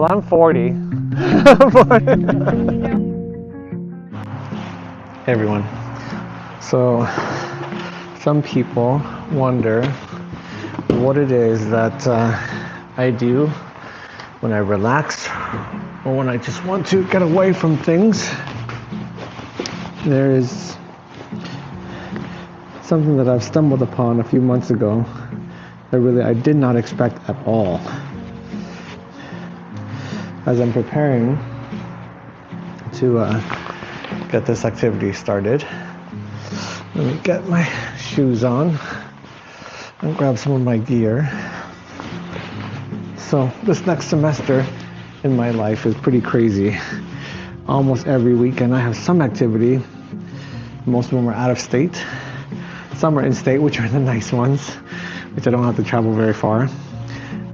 Well, I'm 40. Hey everyone. So, some people wonder what it is that I do when I relax or when I just want to get away from things. There is something that I've stumbled upon a few months ago that I did not expect at all. As I'm preparing to get this activity started, let me get my shoes on and grab some of my gear. So this next semester in my life is pretty crazy. Almost every weekend I have some activity. Most of them are out of state. Some are in state, which are the nice ones, which I don't have to travel very far.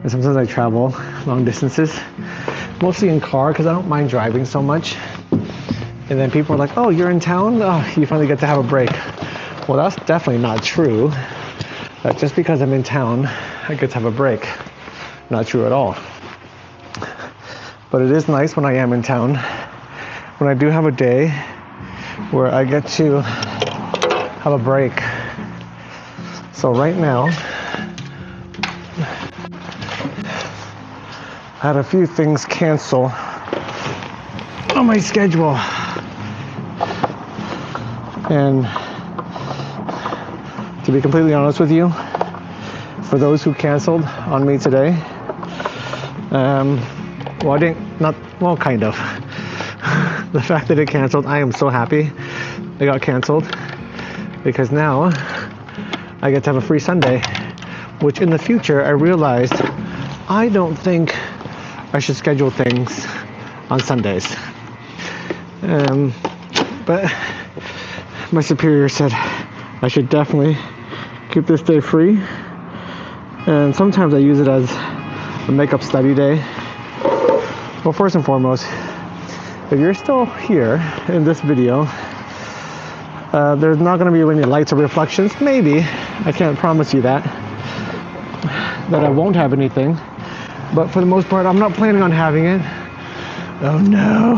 And sometimes I travel long distances, mostly in car because I don't mind driving so much. And then people are like, oh, you're in town? Oh, you finally get to have a break. Well, that's definitely not true. That just because I'm in town, I get to have a break. Not true at all. But it is nice when I am in town, when I do have a day where I get to have a break. So right now, I had a few things cancel on my schedule. And to be completely honest with you, for those who canceled on me today, kind of. The fact that it canceled, I am so happy it got canceled, because now I get to have a free Sunday, which in the future I realized I don't think I should schedule things on Sundays. But my superior said I should definitely keep this day free. And sometimes I use it as a makeup study day. Well, first and foremost, if you're still here in this video, there's not going to be any lights or reflections. Maybe. I can't promise you that I won't have anything. But for the most part, I'm not planning on having it. Oh no.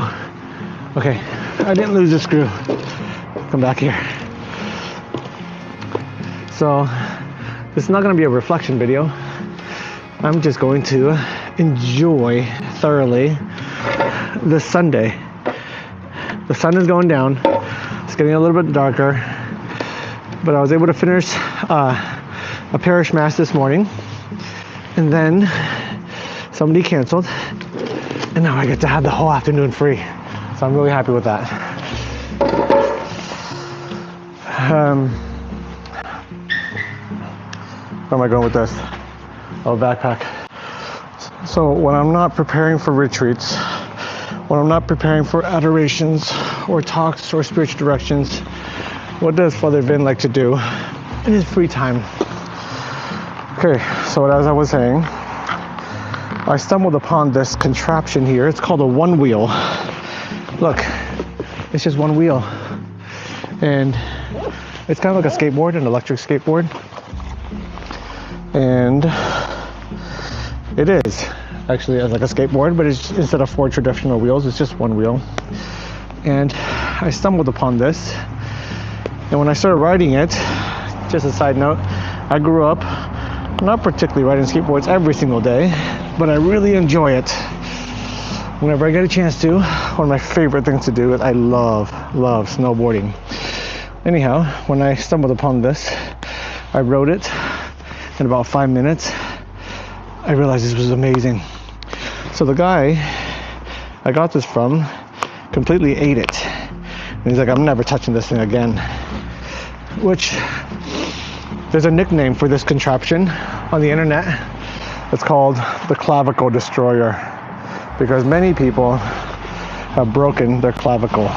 Okay, I didn't lose the screw. Come back here. So, this is not going to be a reflection video. I'm just going to enjoy thoroughly this Sunday. The sun is going down. It's getting a little bit darker. But I was able to finish a parish mass this morning. And then somebody canceled. And now I get to have the whole afternoon free. So I'm really happy with that. Where am I going with this? Oh, backpack. So when I'm not preparing for retreats, when I'm not preparing for adorations or talks or spiritual directions, what does Father Vin like to do in his free time? Okay, so as I was saying, I stumbled upon this contraption here. It's called a Onewheel. Look, it's just one wheel. And it's kind of like a skateboard, an electric skateboard. And it is actually like a skateboard, but it's instead of 4 traditional wheels, it's just one wheel. And I stumbled upon this, and when I started riding it, just a side note, I grew up not particularly riding skateboards every single day, but I really enjoy it whenever I get a chance to. One of my favorite things to do is I love snowboarding. Anyhow, when I stumbled upon this, I rode it. In about 5 minutes, I realized this was amazing. So the guy I got this from completely ate it. And he's like, I'm never touching this thing again. Which, there's a nickname for this contraption on the internet. It's called the clavicle destroyer, because many people have broken their clavicle,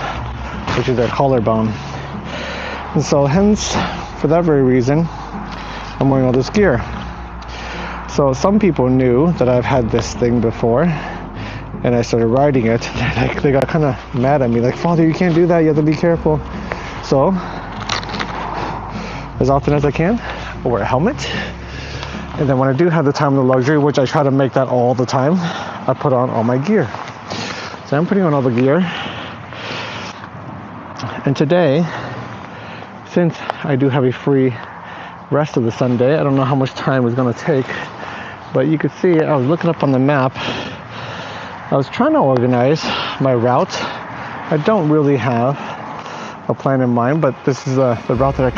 which is their collarbone. And so hence, for that very reason, I'm wearing all this gear. So some people knew that I've had this thing before, and I started riding it. They got kind of mad at me, like, Father, you can't do that, you have to be careful. So, as often as I can, I wear a helmet. And then when I do have the time and the luxury, which I try to make that all the time, I put on all my gear. So I'm putting on all the gear. And today, since I do have a free rest of the Sunday, I don't know how much time it's going to take, but you could see I was looking up on the map. I was trying to organize my route. I don't really have a plan in mind, but this is the route that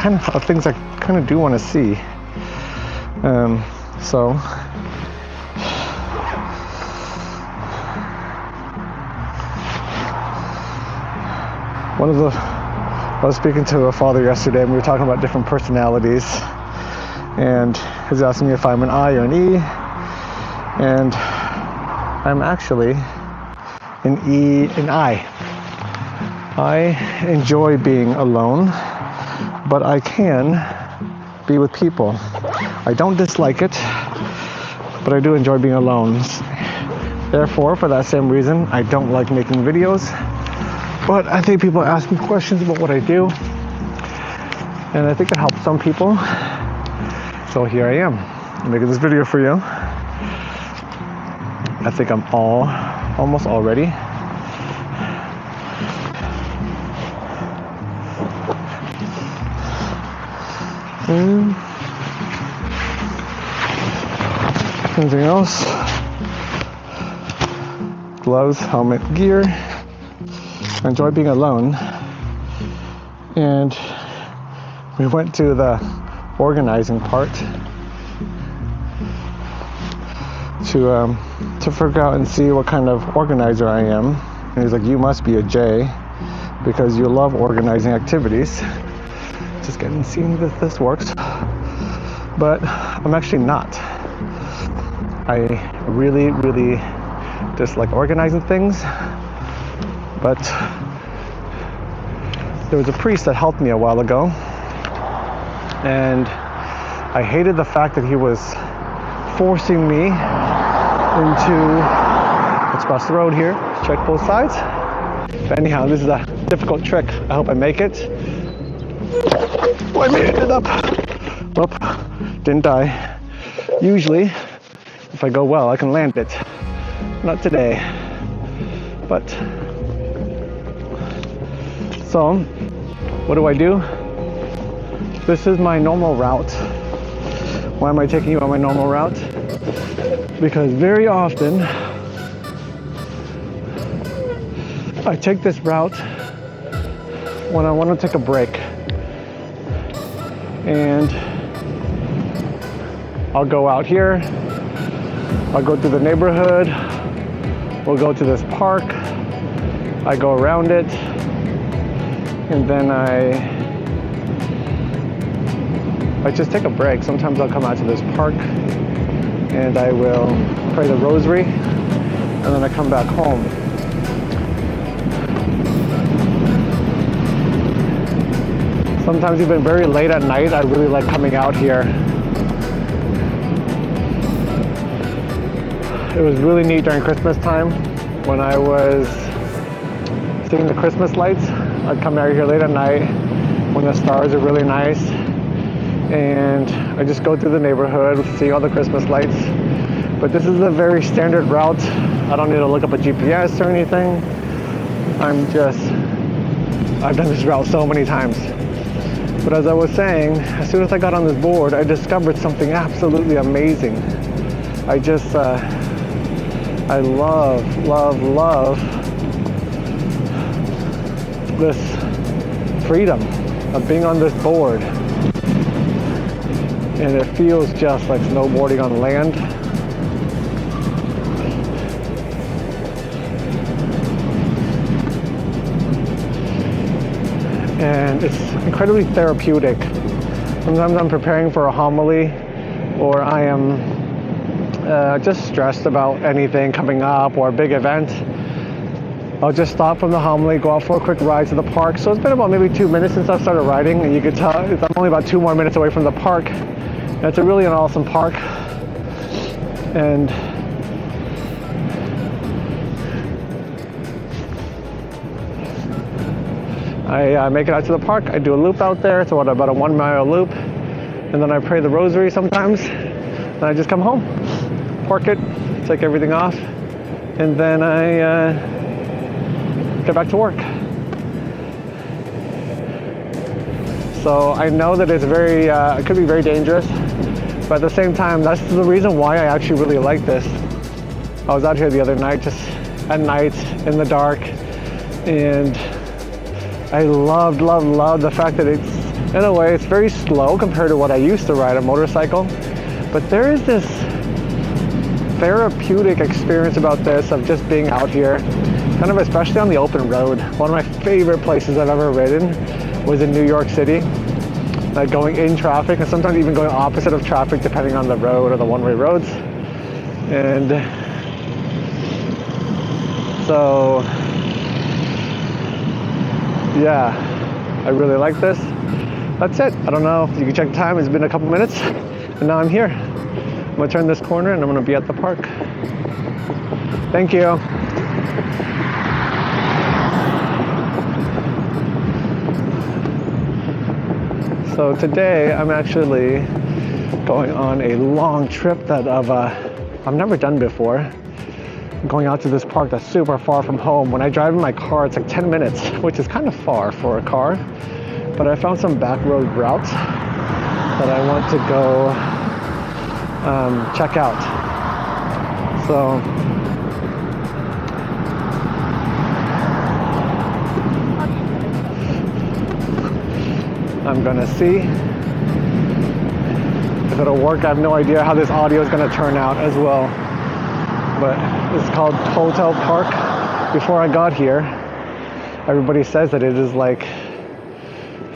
things I kind of do want to see. So I was speaking to a father yesterday, and we were talking about different personalities, and he's asking me if I'm an I or an E, and I'm actually an I. I enjoy being alone, but I can be with people. I don't dislike it, but I do enjoy being alone. Therefore, for that same reason, I don't like making videos. But I think people ask me questions about what I do, and I think it helps some people. So here I am, making this video for you. I think I'm almost all ready. Anything else? Gloves, helmet, gear. I enjoy being alone. And we went to the organizing part to figure out and see what kind of organizer I am. And he's like, you must be a J because you love organizing activities. Just getting seeing that this works. But I'm actually not. I really, really dislike organizing things. But there was a priest that helped me a while ago, and I hated the fact that he was forcing me into, let's cross the road here, check both sides. But anyhow, this is a difficult trick. I hope I make it. Oh, I made it up. Well, didn't die. Usually, if I go well, I can land it. Not today. But, so, what do? This is my normal route. Why am I taking you on my normal route? Because very often, I take this route when I want to take a break. And I'll go out here, I'll go through the neighborhood, we'll go to this park, I go around it, and then I just take a break. Sometimes I'll come out to this park and I will pray the rosary, and then I come back home. Sometimes even very late at night, I really like coming out here. It was really neat during Christmas time when I was seeing the Christmas lights. I'd come out here late at night when the stars are really nice, and I just go through the neighborhood, see all the Christmas lights. But this is a very standard route. I don't need to look up a GPS or anything. I've done this route so many times. But as I was saying, as soon as I got on this board, I discovered something absolutely amazing. I just, I love this freedom of being on this board. And it feels just like snowboarding on land. And it's incredibly therapeutic. Sometimes I'm preparing for a homily, or I am just stressed about anything coming up or a big event. I'll just stop from the homily, go out for a quick ride to the park. So it's been about maybe 2 minutes since I started riding, and you can tell I'm only about 2 more minutes away from the park. And it's really an awesome park. And I make it out to the park. I do a loop out there. It's about a 1 mile loop. And then I pray the rosary sometimes. And I just come home, park it, take everything off, and then I get back to work. So I know that it's very, it could be very dangerous, but at the same time, that's the reason why I actually really like this. I was out here the other night, just at night in the dark, and I loved the fact that it's, in a way, it's very slow compared to what I used to ride a motorcycle, but there is this therapeutic experience about this of just being out here, kind of especially on the open road. One of my favorite places I've ever ridden was in New York City, like going in traffic and sometimes even going opposite of traffic depending on the road or the one-way roads. And so yeah, I really like this. That's it. I don't know if you can check the time. It's been a couple minutes and now I'm here. I'm gonna turn this corner and I'm gonna be at the park. Thank you. So today I'm actually going on a long trip that I've never done before. I'm going out to this park that's super far from home. When I drive in my car, it's like 10 minutes, which is kind of far for a car. But I found some back road routes that I want to go check out. So I'm gonna see if it'll work. I have no idea how this audio is gonna turn out as well. But it's called Hotel Park. Before I got here, everybody says that it is like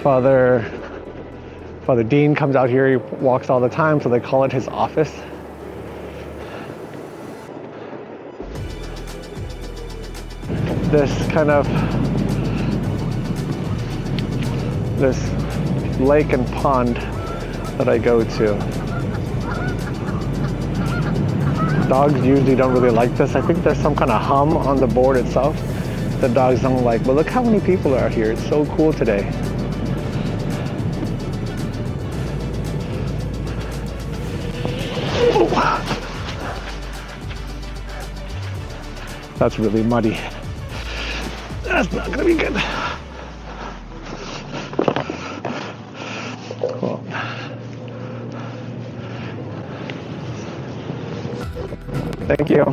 Father Dean comes out here, he walks all the time, so they call it his office. This kind of, this lake and pond that I go to. Dogs usually don't really like this. I think there's some kind of hum on the board itself that dogs don't like. But look how many people are here. It's so cool today. Oh. That's really muddy. That's not gonna be good. Cool. Thank you.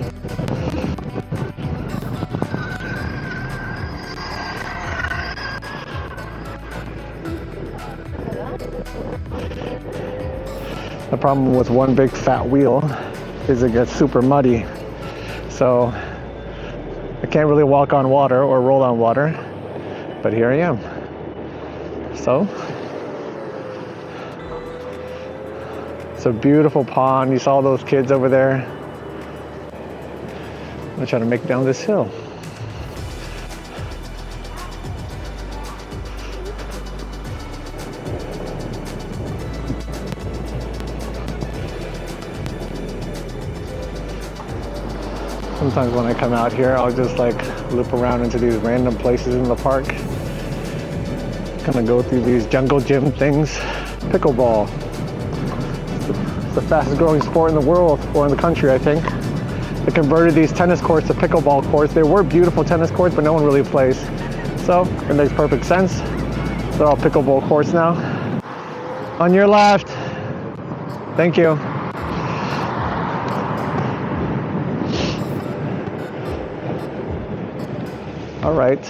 The problem with one big fat wheel is it gets super muddy. So I can't really walk on water or roll on water, but here I am. So it's a beautiful pond. You saw those kids over there. I'm gonna try to make it down this hill. Sometimes when I come out here, I'll just like loop around into these random places in the park. Kind of go through these jungle gym things. Pickleball. It's the fastest growing sport in the world, or in the country, I think. They converted these tennis courts to pickleball courts. They were beautiful tennis courts, but no one really plays. So it makes perfect sense. They're all pickleball courts now. On your left. Thank you. All right.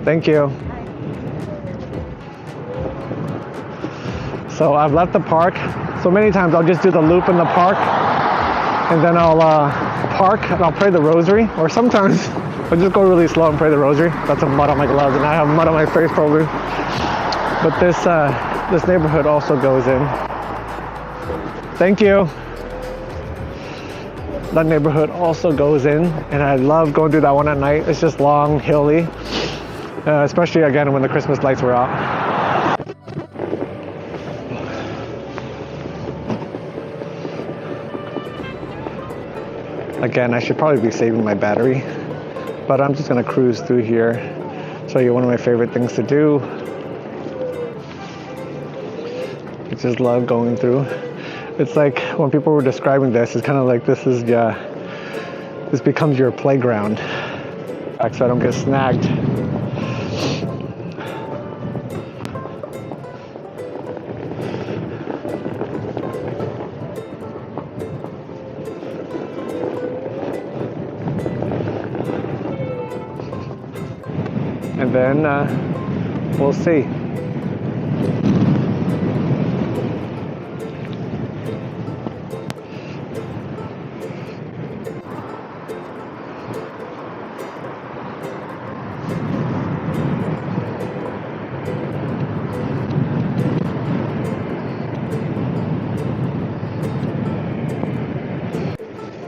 Thank you. So I've left the park. So many times I'll just do the loop in the park, and then I'll park and I'll pray the rosary. Or sometimes I'll just go really slow and pray the rosary. Got some mud on my gloves, and I have mud on my face probably. But this neighborhood also goes in. Thank you. That neighborhood also goes in, and I love going through that one at night. It's just long, hilly, especially again when the Christmas lights were out. Again, I should probably be saving my battery, but I'm just gonna cruise through here, show you one of my favorite things to do. I just love going through. It's like when people were describing this, it's kind of like this becomes your playground. So I don't get snagged. And then we'll see.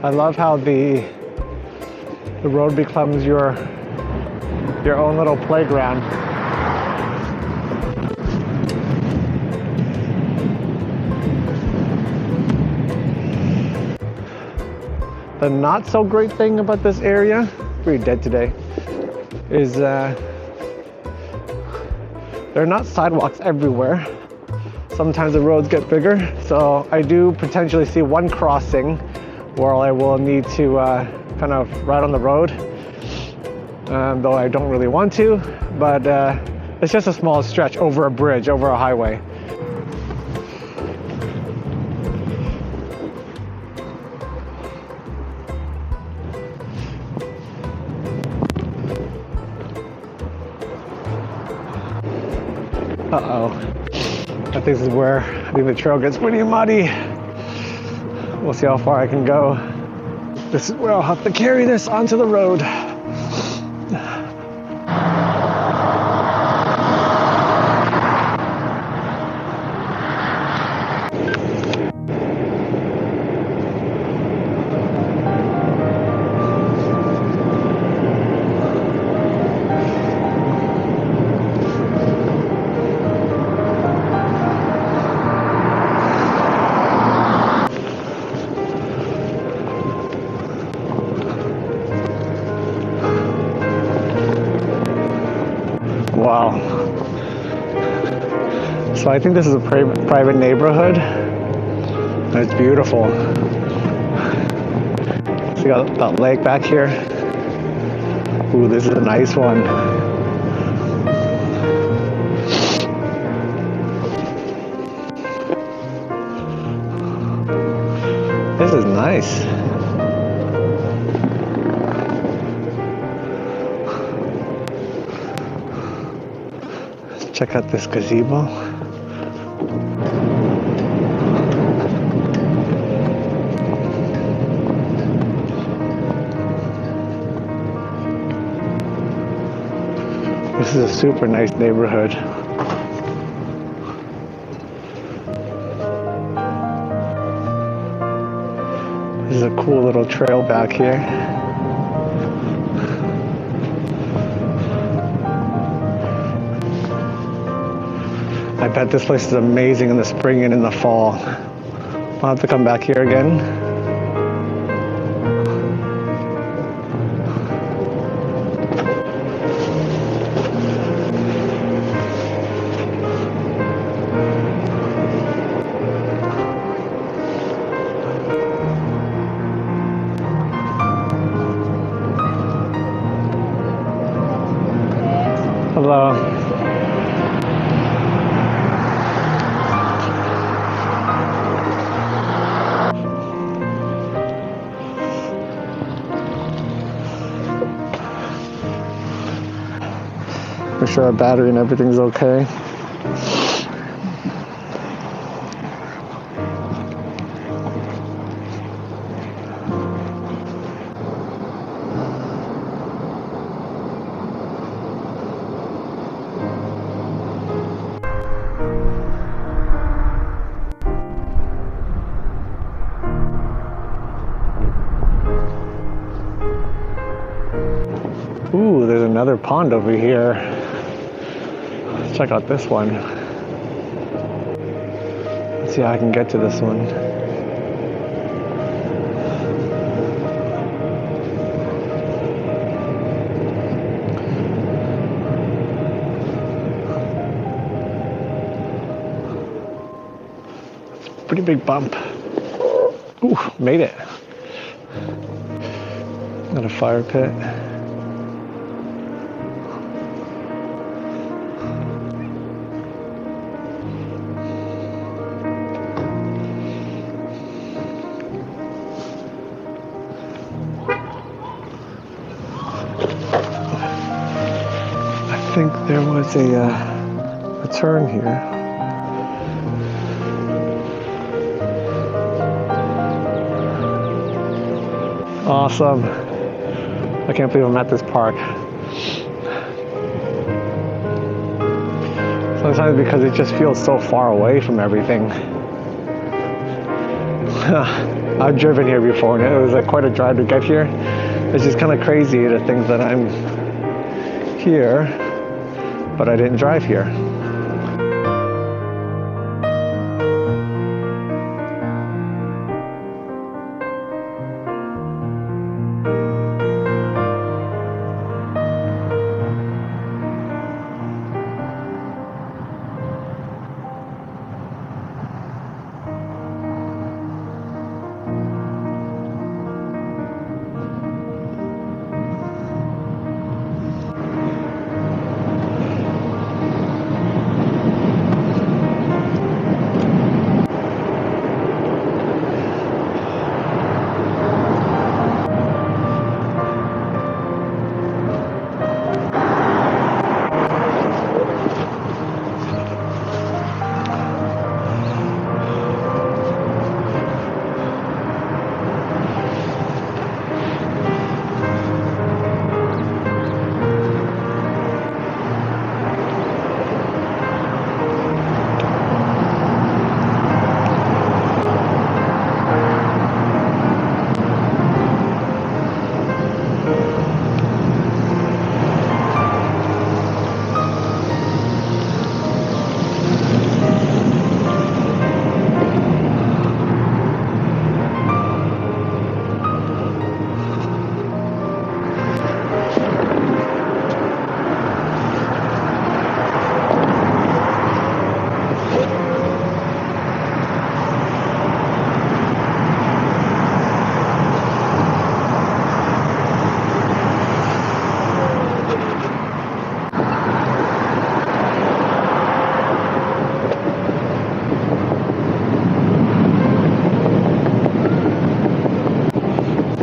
I love how the road becomes your own little playground. The not so great thing about this area, pretty dead today, is there are not sidewalks everywhere. Sometimes the roads get bigger, so I do potentially see one crossing where I will need to kind of ride on the road, though I don't really want to, but it's just a small stretch over a bridge, over a highway. Uh-oh. I think this is where the trail gets pretty muddy. We'll see how far I can go. This is where I'll have to carry this onto the road. Wow. So I think this is a private neighborhood. And it's beautiful. So you got that lake back here. Ooh, this is a nice one. This is nice. Check out this gazebo. This is a super nice neighborhood. This is a cool little trail back here. I bet this place is amazing in the spring and in the fall. I'll have to come back here again. Hello. Make sure our battery and everything's okay. Ooh, there's another pond over here. Let's check out this one. Let's see how I can get to this one. It's a pretty big bump. Ooh, made it. Got a fire pit. I think there was a turn here. Awesome. I can't believe I'm at this park. Sometimes because it just feels so far away from everything. I've driven here before and it was quite a drive to get here. It's just kind of crazy to think that I'm here, but I didn't drive here.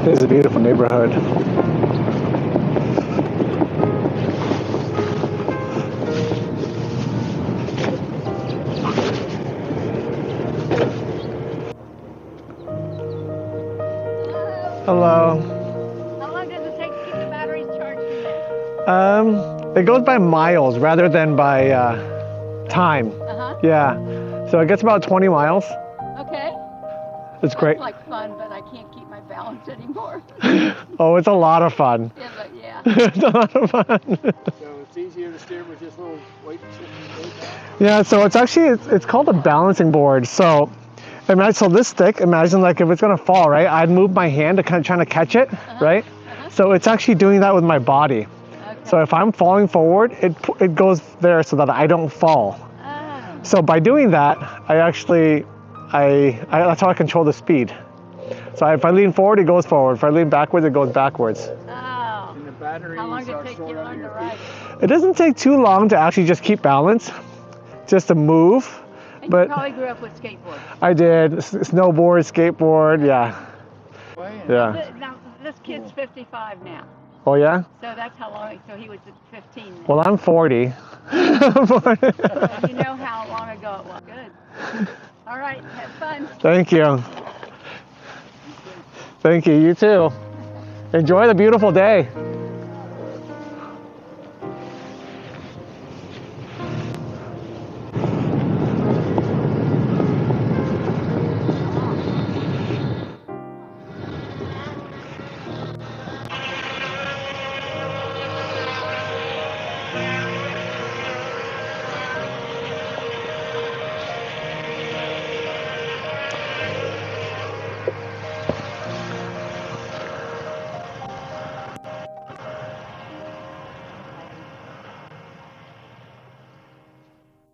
It is a beautiful neighborhood. Hello. How long does it take to get the batteries charged in there? It goes by miles rather than by time. Uh-huh. Yeah. So it gets about 20 miles. Okay. It's great. It's like fun, but I can't keep my balance anymore. Oh, it's a lot of fun. Yeah, but yeah. It's a lot of fun. So it's easier to steer with this little weight shifting now? Yeah, so it's called a balancing board. So imagine, so this stick, imagine like if it's gonna fall, right? I'd move my hand to kind of trying to catch it, right? So it's actually doing that with my body. Okay. So if I'm falling forward, it goes there so that I don't fall. Oh. So by doing that, that's how I control the speed. So if I lean forward, it goes forward. If I lean backwards, it goes backwards. Oh. And the batteries How long did are it take you stored to under learn to your ride feet. it? It doesn't take too long to actually just keep balance, just to move. And But you probably grew up with skateboards. I did snowboard, skateboard, yeah. Yeah. Now, this kid's 55 now. Oh yeah? So that's how long, so he was at 15 then. Well, I'm 40. So you know how long ago it was. Good. All right, have fun. Thank you. Thank you, you too. Enjoy the beautiful day.